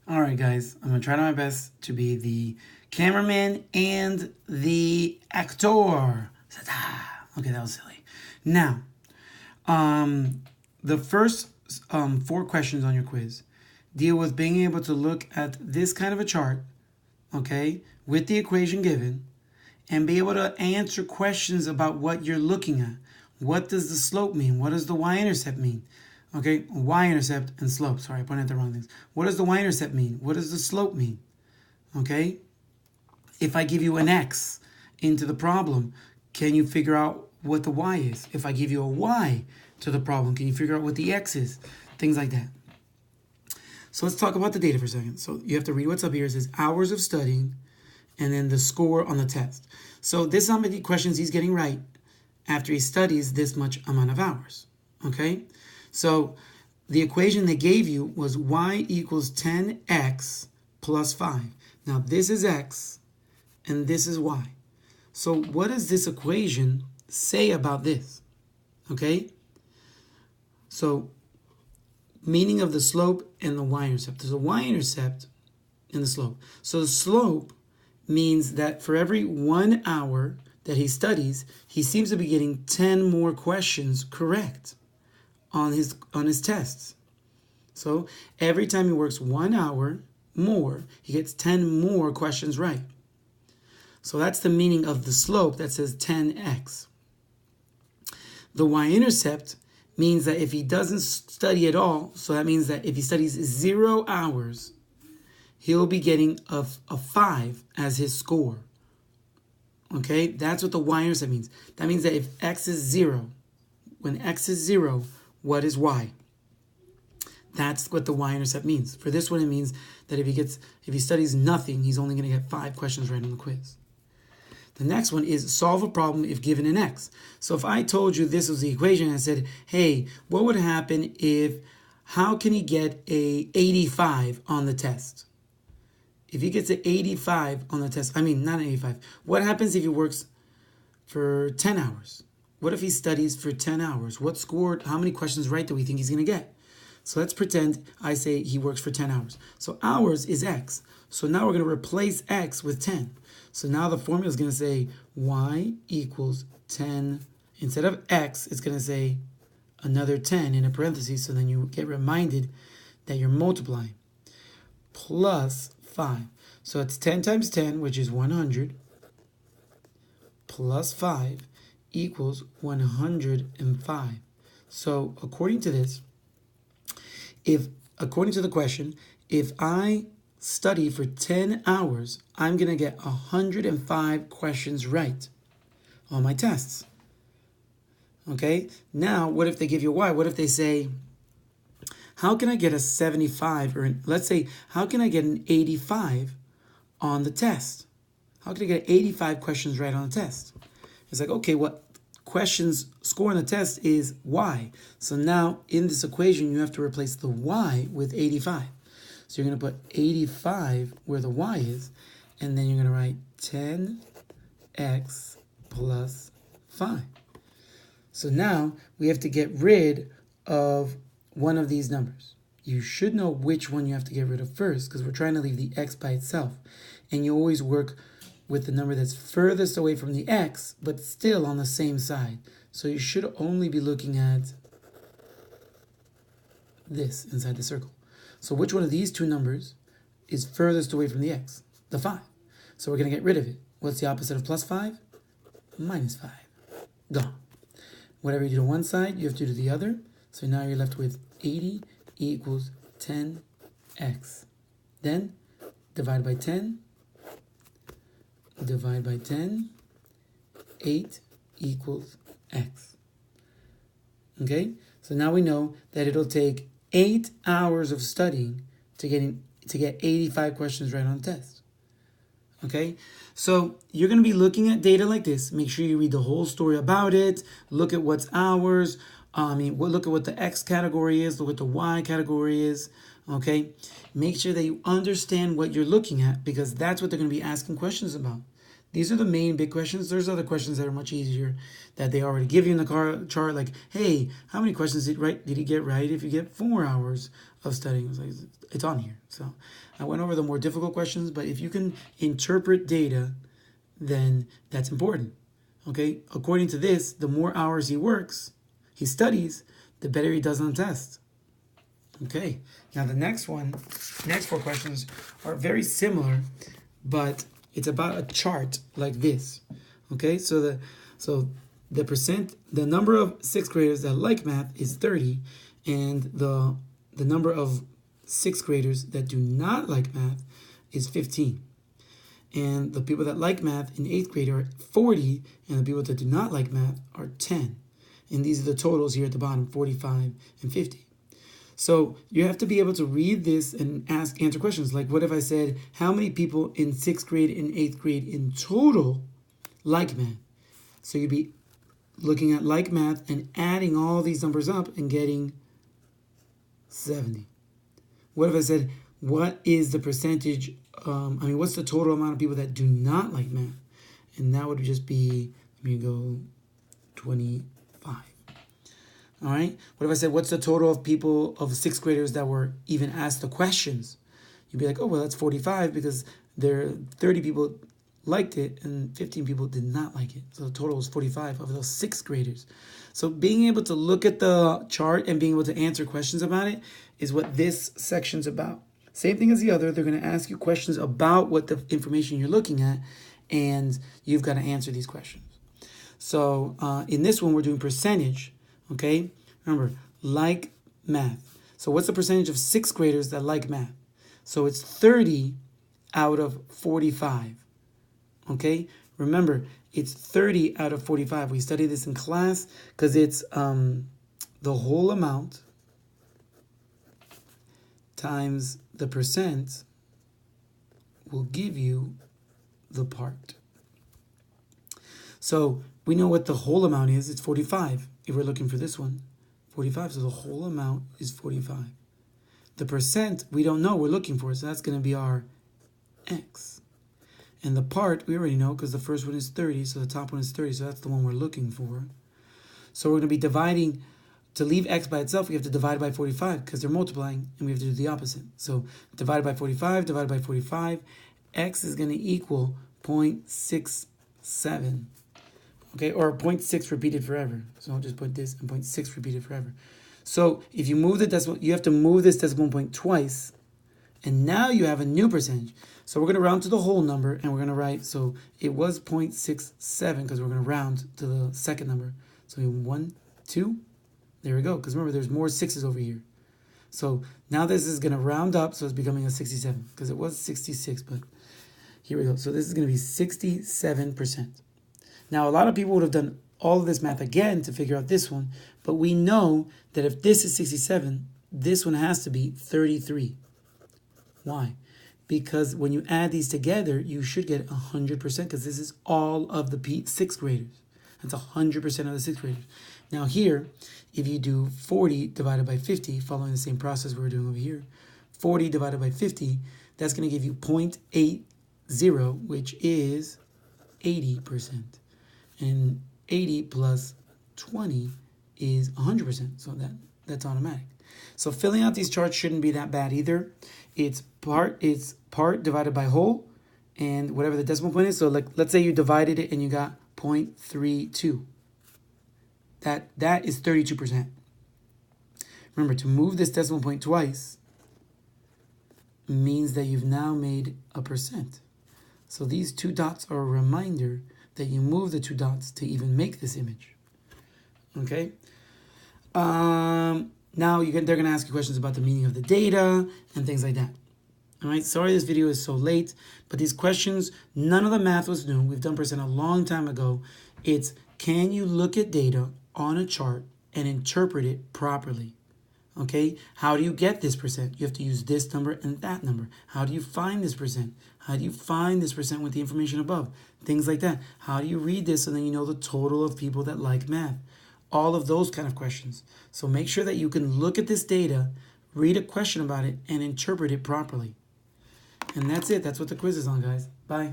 All right, guys, I'm going to try my best to be the cameraman and the actor. Okay, that was silly. Now, the first four questions on your quiz deal with being able to look at this kind of a chart, okay, with the equation given, and be able to answer questions about what you're looking at. What does the slope mean? What does the y-intercept mean? Okay, y-intercept and slope. Sorry, I pointed at the wrong things. What does the y-intercept mean? What does the slope mean? Okay, if I give you an x into the problem, can you figure out what the y is? If I give you a y to the problem, can you figure out what the x is? Things like that. So let's talk about the data for a second. So you have to read what's up here. It says hours of studying and then the score on the test. So this is how many questions he's getting right after he studies this much amount of hours. Okay? So the equation they gave you was y equals 10x plus 5. Now this is x and this is y. So what does this equation say about this? Okay? So meaning of the slope and the y-intercept. There's a y-intercept and the slope. So the slope means that for every 1 hour that he studies, he seems to be getting 10 more questions correct on his tests. So every time he works 1 hour more, he gets 10 more questions right. So that's the meaning of the slope that says 10x. The y-intercept means that if he doesn't study at all, so that means that if he studies 0 hours, he'll be getting a 5 as his score. Okay, that's what the y-intercept means. That means that if x is 0, when x is 0, what is y? That's what the y-intercept means. For this one, it means that if he studies nothing, he's only going to get 5 questions right on the quiz. The next one is solve a problem if given an x. So if I told you this was the equation and I said, hey, what would happen how can he get a 85 on the test? If he gets an 85 on the test, not an 85. What happens if he works for 10 hours? What if he studies for 10 hours? How many questions right do we think he's going to get? So let's pretend I say he works for 10 hours. So hours is x. So now we're going to replace x with 10. So now the formula is going to say y equals 10. Instead of x, it's going to say another 10 in a parenthesis. So then you get reminded that you're multiplying. Plus 5. So it's 10 times 10, which is 100, plus 5 equals 105. So according to this, according to the question, if I study for 10 hours, I'm going to get 105 questions right on my tests. Okay? Now, what if they give you a y? What if they say, how can I get a 75, or let's say, how can I get an 85 on the test? How can I get 85 questions right on the test? It's like, okay, what questions score on the test is y. So now in this equation, you have to replace the y with 85. So you're going to put 85 where the y is, and then you're going to write 10x plus 5. So now we have to get rid of one of these numbers. You should know which one you have to get rid of first because we're trying to leave the x by itself. And you always work with the number that's furthest away from the x, but still on the same side. So you should only be looking at this inside the circle. So which one of these two numbers is furthest away from the x? The 5. So we're going to get rid of it. What's the opposite of plus 5? Minus 5. Gone. Whatever you do to one side, you have to do to the other. So now you're left with 80 equals 10x. Then divide by 10. Divide by 10. 8 equals x. Okay? So now we know that it'll take 8 hours of studying to get 85 questions right on the test. Okay? So you're going to be looking at data like this. Make sure you read the whole story about it. Look at what's hours. Look at what the X category is. Look what the Y category is. Okay? Make sure that you understand what you're looking at because that's what they're going to be asking questions about. These are the main big questions. There's other questions that are much easier that they already give you in the chart, like, hey, how many questions did he get right if you get 4 hours of studying? It's on here. So I went over the more difficult questions, but if you can interpret data, then that's important. Okay, according to this, the more hours he studies, the better he does on the test. Okay, now the next 4 questions are very similar, but it's about a chart like this. Okay, so the number of 6th graders that like math is 30, and the number of 6th graders that do not like math is 15. And the people that like math in 8th grade are 40, and the people that do not like math are 10. And these are the totals here at the bottom, 45 and 50. So you have to be able to read this and answer questions. Like, what if I said, how many people in 6th grade and 8th grade in total like math? So you'd be looking at like math and adding all these numbers up and getting 70. What if I said, what is the percentage, what's the total amount of people that do not like math? And that would just be, let me go 25. All right. What if I said, what's the total of people, of 6th graders that were even asked the questions? You'd be like, oh, well, that's 45 because there 30 people liked it and 15 people did not like it. So the total was 45 of those 6th graders. So being able to look at the chart and being able to answer questions about it is what this section's about. Same thing as the other. They're going to ask you questions about what the information you're looking at, and you've got to answer these questions. So in this one, we're doing percentage. Okay, remember, like math. So what's the percentage of 6th graders that like math? So it's 30 out of 45. Okay, remember, it's 30 out of 45. We studied this in class because it's the whole amount times the percent will give you the part. So we know what the whole amount is. It's 45. If we're looking for this one, 45. So the whole amount is 45. The percent, we don't know. We're looking for it. So that's going to be our x. And the part, we already know because the first one is 30. So the top one is 30. So that's the one we're looking for. So we're going to be dividing. To leave x by itself, we have to divide by 45 because they're multiplying, and we have to do the opposite. So divided by 45, divided by 45, x is going to equal 0.67. Okay, or 0.6 repeated forever. So I'll just put this and 0.6 repeated forever. So if you move the decimal, you have to move this decimal point twice, and now you have a new percentage. So we're going to round to the whole number, and we're going to write, so it was 0.67 because we're going to round to the second number. So 1, 2, there we go. Because remember, there's more 6s over here. So now this is going to round up, so it's becoming a 67 because it was 66, but here we go. So this is going to be 67%. Now, a lot of people would have done all of this math again to figure out this one, but we know that if this is 67, this one has to be 33. Why? Because when you add these together, you should get 100% because this is all of the 6th graders. That's 100% of the 6th graders. Now here, if you do 40 divided by 50, following the same process we were doing over here, 40 divided by 50, that's going to give you 0.80, which is 80%. And 80 plus 20 is 100%. So that's automatic. So filling out these charts shouldn't be that bad either. It's part divided by whole and whatever the decimal point is. So like, let's say you divided it and you got 0.32. That is 32%. Remember, to move this decimal point twice means that you've now made a percent. So these 2 dots are a reminder that you move the 2 dots to even make this image. Okay? Now they're going to ask you questions about the meaning of the data and things like that. All right? Sorry this video is so late, but these questions, none of the math was new. We've done percent a long time ago. It's, can you look at data on a chart and interpret it properly? Okay, how do you get this percent? You have to use this number and that number. How do you find this percent? How do you find this percent with the information above? Things like that. How do you read this so then you know the total of people that like math? All of those kind of questions. So make sure that you can look at this data, read a question about it, and interpret it properly. And that's it. That's what the quiz is on, guys. Bye.